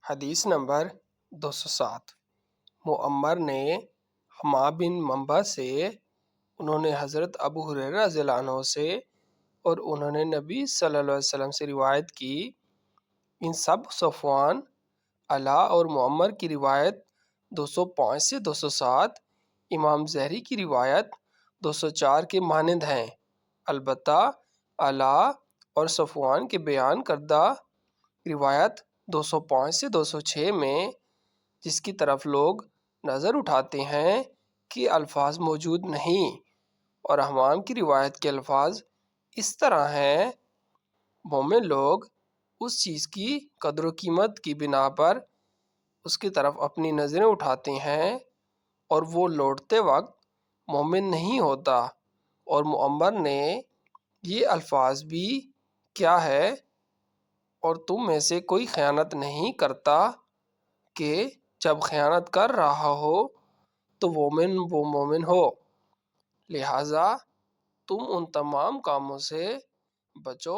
حدیث نمبر 207۔ معمر نے حماد بن منبع سے، انہوں نے حضرت ابو ہریرہ رضی اللہ عنہ سے، اور انہوں نے نبی صلی اللہ علیہ وسلم سے روایت کی۔ ان سب صفوان، علا اور معمر کی روایت 205 سے 207، امام زہری کی روایت 204 کے مانند ہیں۔ البتہ علا اور صفوان کے بیان کردہ روایت 205 سے 206 میں، جس کی طرف لوگ نظر اٹھاتے ہیں کہ الفاظ موجود نہیں، اور حمام کی روایت کے الفاظ اس طرح ہیں: مومن لوگ اس چیز کی قدر و قیمت کی بنا پر اس کی طرف اپنی نظریں اٹھاتے ہیں اور وہ لوٹتے وقت مومن نہیں ہوتا۔ اور معمر نے یہ الفاظ بھی کیا ہے، اور تم میں سے کوئی خیانت نہیں کرتا کہ جب خیانت کر رہا ہو تو وہ مومن ہو، لہٰذا تم ان تمام کاموں سے بچو۔